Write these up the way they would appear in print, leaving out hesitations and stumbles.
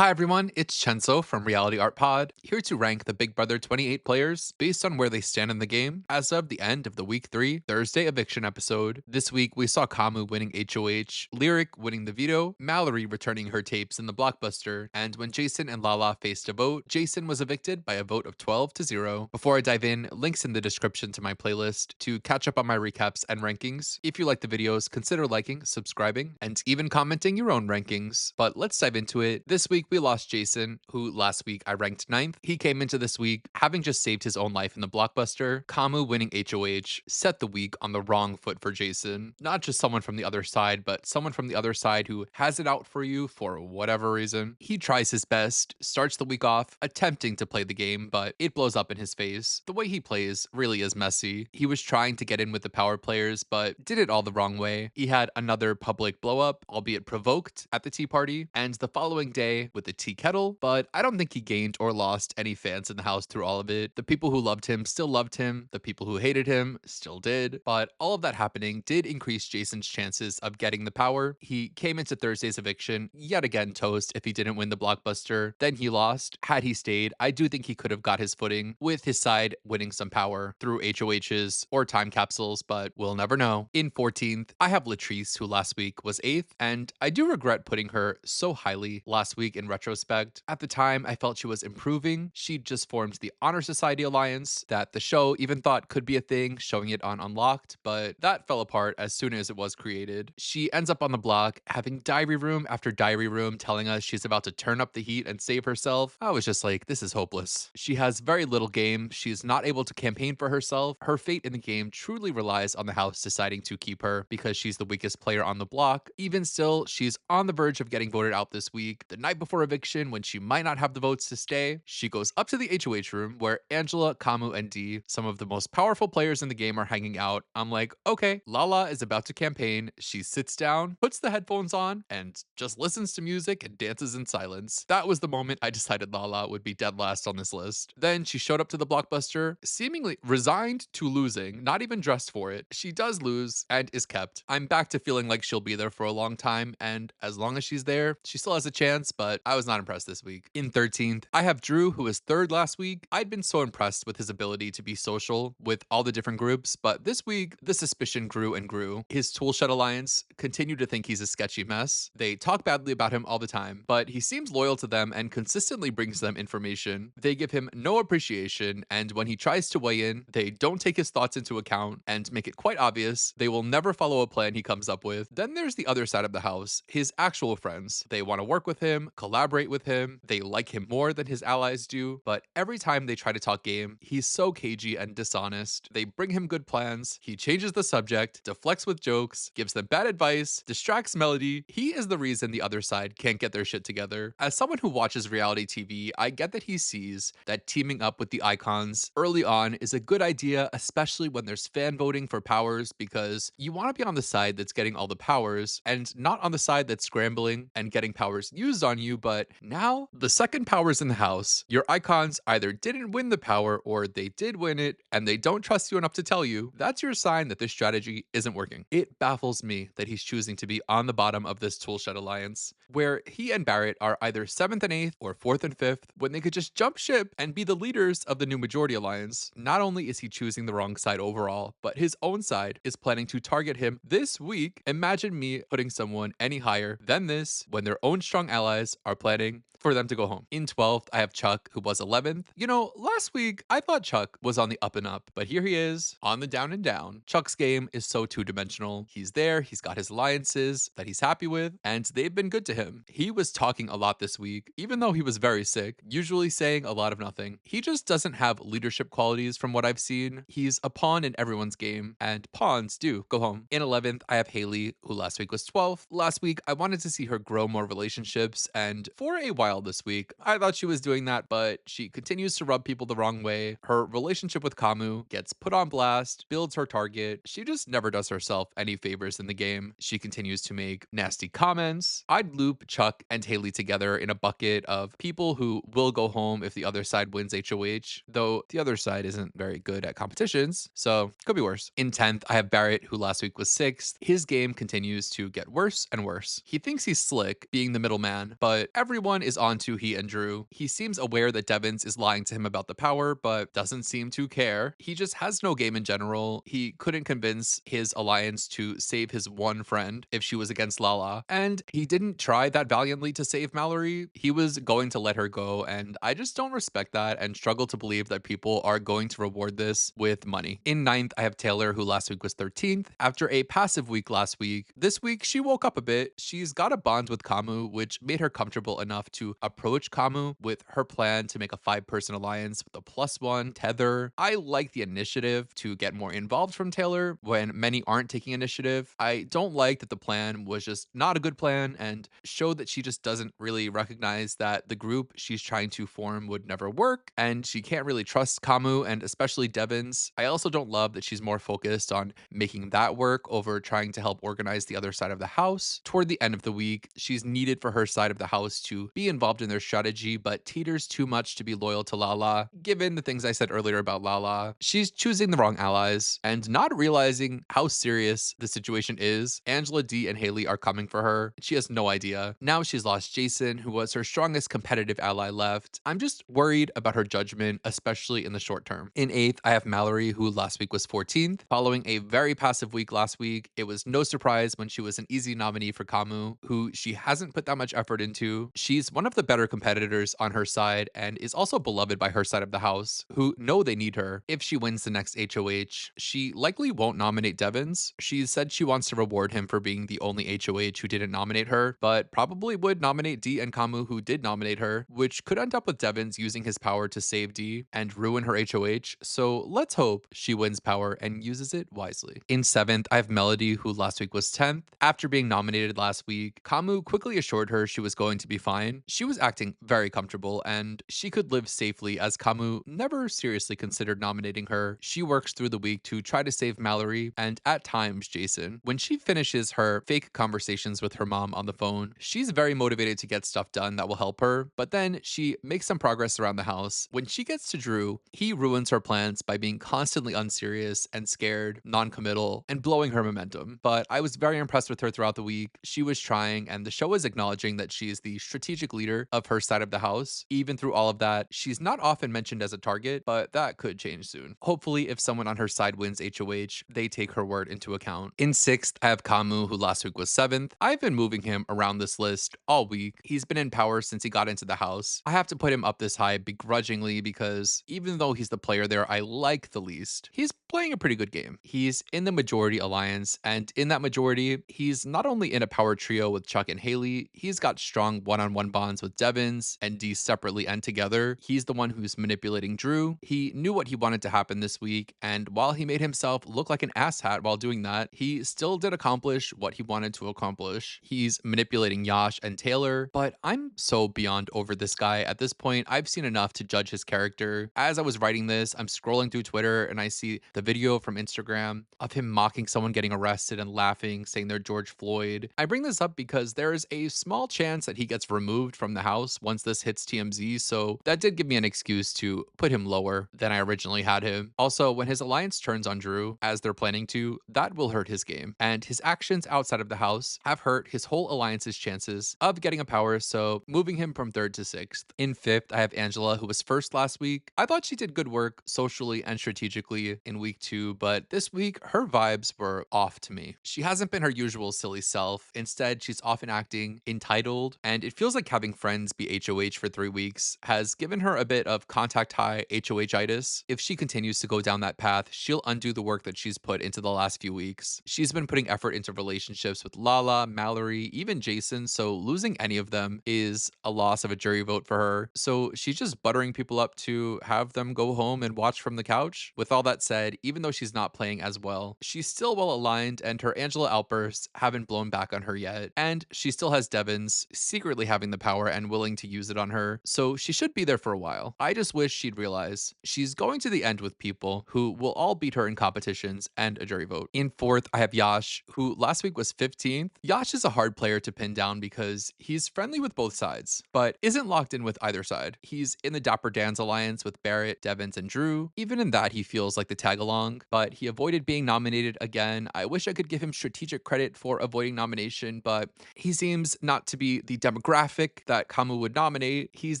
Hi everyone, it's Chenzo from Reality Art Pod, here to rank the Big Brother 28 players based on where they stand in the game as of the end of the Week 3 Thursday Eviction episode. This week we saw Kamu winning HOH, Lyric winning the veto, Mallerie returning her tapes in the blockbuster, and when Jason and Lala faced a vote, Jason was evicted by a vote of 12-0. Before I dive in, links in the description to my playlist to catch up on my recaps and rankings. If you like the videos, consider liking, subscribing, and even commenting your own rankings. But let's dive into it. This week we lost Jason, who last week I ranked 9th. He came into this week having just saved his own life in the blockbuster. Kamu winning HOH set the week on the wrong foot for Jason. Not just someone from the other side, but someone from the other side who has it out for you for whatever reason. He tries his best, starts the week off attempting to play the game, but it blows up in his face. The way he plays really is messy. He was trying to get in with the power players, but did it all the wrong way. He had another public blow up, albeit provoked, at the tea party, and the following day with the tea kettle, but I don't think he gained or lost any fans in the house through all of it. The people who loved him still loved him, the people who hated him still did, but all of that happening did increase Jason's chances of getting the power. He came into Thursday's eviction yet again toast if he didn't win the blockbuster, then he lost. Had he stayed, I do think he could have got his footing with his side winning some power through HOHs or time capsules, but we'll never know. In 14th, I have Latrice, who last week was 8th, and I do regret putting her so highly last week in retrospect. At the time, I felt she was improving. She'd just formed the Honor Society Alliance that the show even thought could be a thing, showing it on Unlocked, but that fell apart as soon as it was created. She ends up on the block, having diary room after diary room telling us she's about to turn up the heat and save herself. I was just like, this is hopeless. She has very little game. She's not able to campaign for herself. Her fate in the game truly relies on the house deciding to keep her because she's the weakest player on the block. Even still, she's on the verge of getting voted out this week. The night before eviction, when she might not have the votes to stay, she goes up to the HOH room where Angela, Kamu, and Dee, some of the most powerful players in the game, are hanging out. I'm like, okay, Lala is about to campaign. She sits down, puts the headphones on, and just listens to music and dances in silence. That was the moment I decided Lala would be dead last on this list. Then she showed up to the blockbuster, seemingly resigned to losing, not even dressed for it. She does lose and is kept. I'm back to feeling like she'll be there for a long time, and as long as she's there, she still has a chance, but I was not impressed this week. In 13th, I have Drew, who was 3rd last week. I'd been so impressed with his ability to be social with all the different groups, but this week, the suspicion grew and grew. His Toolshed Alliance continue to think he's a sketchy mess. They talk badly about him all the time, but he seems loyal to them and consistently brings them information. They give him no appreciation, and when he tries to weigh in, they don't take his thoughts into account and make it quite obvious they will never follow a plan he comes up with. Then there's the other side of the house, his actual friends. They want to work with him, collaborate with him, they like him more than his allies do, but every time they try to talk game, he's so cagey and dishonest. They bring him good plans, he changes the subject, deflects with jokes, gives them bad advice, distracts Melody. He is the reason the other side can't get their shit together. As someone who watches reality TV, I get that he sees that teaming up with the icons early on is a good idea, especially when there's fan voting for powers, because you want to be on the side that's getting all the powers and not on the side that's scrambling and getting powers used on you. But now the second power's in the house. Your icons either didn't win the power or they did win it and they don't trust you enough to tell you. That's your sign that this strategy isn't working. It baffles me that he's choosing to be on the bottom of this Toolshed Alliance, where he and Barrett are either 7th and 8th or 4th and 5th, when they could just jump ship and be the leaders of the new majority alliance. Not only is he choosing the wrong side overall, but his own side is planning to target him this week. Imagine me putting someone any higher than this when their own strong allies are planning for them to go home. In 12th, I have Chuck, who was 11th. You know, last week, I thought Chuck was on the up and up, but here he is on the down and down. Chuck's game is so two-dimensional. He's there, he's got his alliances that he's happy with, and they've been good to him. He was talking a lot this week, even though he was very sick, usually saying a lot of nothing. He just doesn't have leadership qualities from what I've seen. He's a pawn in everyone's game, and pawns do go home. In 11th, I have Haley, who last week was 12th. Last week, I wanted to see her grow more relationships, and for a while this week, I thought she was doing that, but she continues to rub people the wrong way. Her relationship with Kamu gets put on blast, builds her target. She just never does herself any favors in the game. She continues to make nasty comments. I'd loop Chuck and Haley together in a bucket of people who will go home if the other side wins HOH, though the other side isn't very good at competitions, so could be worse. In 10th, I have Barrett, who last week was 6th. His game continues to get worse and worse. He thinks he's slick, being the middleman, but but everyone is onto he and Drew. He seems aware that Devons is lying to him about the power, but doesn't seem to care. He just has no game in general. He couldn't convince his alliance to save his one friend if she was against Lala, and he didn't try that valiantly to save Mallerie. He was going to let her go, and I just don't respect that and struggle to believe that people are going to reward this with money. In ninth, I have Taylor, who last week was 13th. After a passive week last week, this week she woke up a bit. She's got a bond with Kamu, which made her comfortable enough to approach Kamu with her plan to make a 5-person alliance with a +1 tether. I like the initiative to get more involved from Taylor when many aren't taking initiative. I don't like that the plan was just not a good plan and showed that she just doesn't really recognize that the group she's trying to form would never work, and she can't really trust Kamu and especially Devons. I also don't love that she's more focused on making that work over trying to help organize the other side of the house. Toward the end of the week, she's needed for her side of the house to be involved in their strategy, but teeters too much to be loyal to Lala. Given the things I said earlier about Lala, she's choosing the wrong allies and not realizing how serious the situation is. Angela, D, and Haley are coming for her. She has no idea. Now she's lost Jason, who was her strongest competitive ally left. I'm just worried about her judgment, especially in the short term. In eighth, I have Mallerie, who last week was 14th. Following a very passive week last week, it was no surprise when she was an easy nominee for Kamu, who she hasn't put that much effort into. She's one of the better competitors on her side and is also beloved by her side of the house, who know they need her. If she wins the next HOH, she likely won't nominate Devons. She said she wants to reward him for being the only HOH who didn't nominate her, but probably would nominate D and Kamu, who did nominate her, which could end up with Devons using his power to save D and ruin her HOH. So let's hope she wins power and uses it wisely. In seventh, I have Melody, who last week was 10th. After being nominated last week, Kamu quickly assured her she was going to be fine. She was acting very comfortable and she could live safely, as Kamu never seriously considered nominating her. She works through the week to try to save Mallerie and at times Jason. When she finishes her fake conversations with her mom on the phone, she's very motivated to get stuff done that will help her, but then she makes some progress around the house. When she gets to Drew, he ruins her plans by being constantly unserious and scared, non-committal, and blowing her momentum. But I was very impressed with her throughout the week. She was trying, and the show is acknowledging that she is the strategic leader of her side of the house. Even through all of that, she's not often mentioned as a target, but that could change soon. Hopefully, if someone on her side wins HOH, they take her word into account. In sixth, I have Kamu, who last week was 7th. I've been moving him around this list all week. He's been in power since he got into the house. I have to put him up this high begrudgingly because even though he's the player there I like the least, he's playing a pretty good game. He's in the majority alliance, and in that majority, he's not only in a power trio with Chuck and Haley, he's got strong one-on-one bonds with Devons and D separately and together. He's the one who's manipulating Drew. He knew what he wanted to happen this week, and while he made himself look like an asshat while doing that, he still did accomplish what he wanted to accomplish. He's manipulating Yash and Taylor, but I'm so beyond over this guy. At this point, I've seen enough to judge his character. As I was writing this, I'm scrolling through Twitter and I see the video from Instagram of him mocking someone getting arrested and laughing, saying they're George Floyd. I bring this up because there is a small chance that he gets removed from the house once this hits TMZ, so that did give me an excuse to put him lower than I originally had him. Also, when his alliance turns on Drew, as they're planning to, that will hurt his game, and his actions outside of the house have hurt his whole alliance's chances of getting a power, so moving him from 3rd to 6th. In 5th, I have Angela, who was 1st last week. I thought she did good work socially and strategically in week 2, but this week, her vibes were off to me. She hasn't been her usual silly self. Instead, she's often acting entitled, and it feels like having friends be HOH for 3 weeks has given her a bit of contact high HOH-itis. If she continues to go down that path, she'll undo the work that she's put into the last few weeks. She's been putting effort into relationships with Lala, Mallerie, even Jason, so losing any of them is a loss of a jury vote for her. So she's just buttering people up to have them go home and watch from the couch. With all that said, even though she's not playing as well, she's still well aligned and her Angela outbursts haven't blown back on her yet. And she still has Devons secretly having the power and willing to use it on her, so she should be there for a while. I just wish she'd realize she's going to the end with people who will all beat her in competitions and a jury vote. In 4th, I have Yash, who last week was 15th. Yash is a hard player to pin down because he's friendly with both sides, but isn't locked in with either side. He's in the Dapper Dan's alliance with Barrett, Devons, and Drew. Even in that, he feels like the tag along, but he avoided being nominated again. I wish I could give him strategic credit for avoiding nomination, but he seems not to be the demographic that Kamu would nominate. He's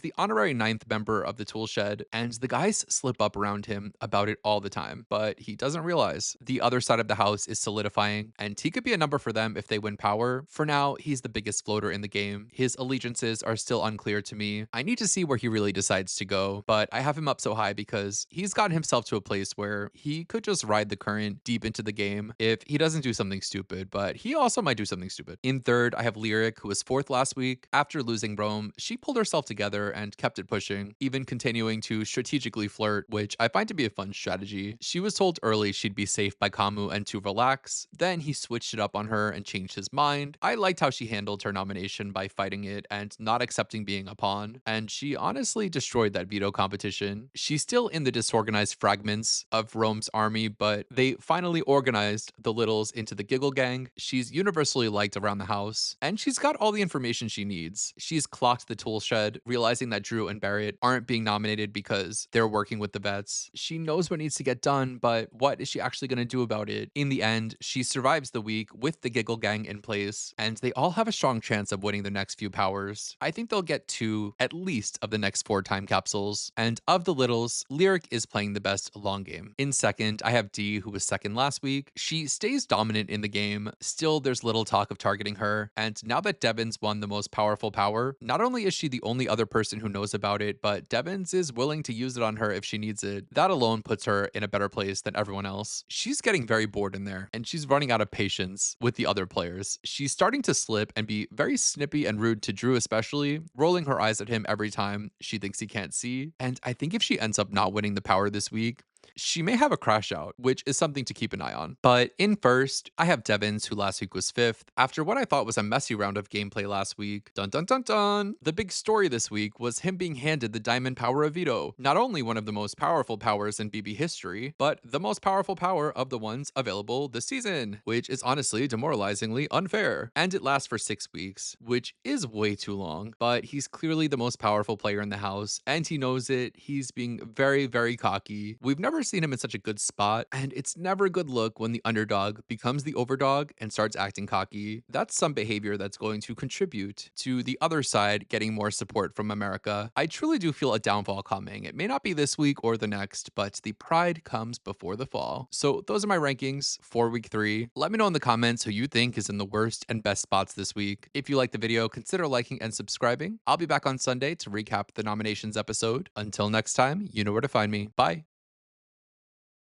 the honorary ninth member of the Toolshed, and the guys slip up around him about it all the time, but he doesn't realize the other side of the house is solidifying, and he could be a number for them if they win power. For now, he's the biggest floater in the game. His allegiances are still unclear to me. I need to see where he really decides to go, but I have him up so high because he's gotten himself to a place where he could just ride the current deep into the game if he doesn't do something stupid, but he also might do something stupid. In third, I have Lyric, who was fourth last week. After losing Rome, she pulled herself together and kept it pushing, even continuing to strategically flirt, which I find to be a fun strategy. She was told early she'd be safe by Kamu and to relax, then he switched it up on her and changed his mind. I liked how she handled her nomination by fighting it and not accepting being a pawn, and she honestly destroyed that veto competition. She's still in the disorganized fragments of Rome's army, but they finally organized the Littles into the Giggle Gang. She's universally liked around the house, and she's got all the information she needs. She's clocked the tool shed, realizing that Drew and Barrett aren't being nominated because they're working with the vets. She knows what needs to get done, but what is she actually going to do about it? In the end, she survives the week with the Giggle Gang in place, and they all have a strong chance of winning the next few powers. I think they'll get 2, at least, of the next 4 time capsules. And of the Littles, Lyric is playing the best long game. In second, I have Dee, who was second last week. She stays dominant in the game. Still, there's little talk of targeting her. And now that Devons won the most powerful power, not only is she the only other person who knows about it, but Devons is willing to use it on her if she needs it. That alone puts her in a better place than everyone else. She's getting very bored in there, and she's running out of patience with the other players. She's starting to slip and be very snippy and rude to Drew especially, rolling her eyes at him every time she thinks he can't see. And I think if she ends up not winning the power this week, she may have a crash out, which is something to keep an eye on. But in first, I have Devons, who last week was fifth, after what I thought was a messy round of gameplay last week. Dun dun dun dun! The big story this week was him being handed the Diamond Power of Veto, not only one of the most powerful powers in BB history, but the most powerful power of the ones available this season, which is honestly demoralizingly unfair. And it lasts for 6 weeks, which is way too long, but he's clearly the most powerful player in the house, and he knows it. He's being very, very cocky. We've never seen him in such a good spot, and it's never a good look when the underdog becomes the overdog and starts acting cocky. That's some behavior that's going to contribute to the other side getting more support from America. I truly do feel a downfall coming. It may not be this week or the next, but the pride comes before the fall. So those are my rankings for week 3. Let me know in the comments who you think is in the worst and best spots this week. If you like the video, consider liking and subscribing. I'll be back on Sunday to recap the nominations episode. Until next time, you know where to find me. Bye.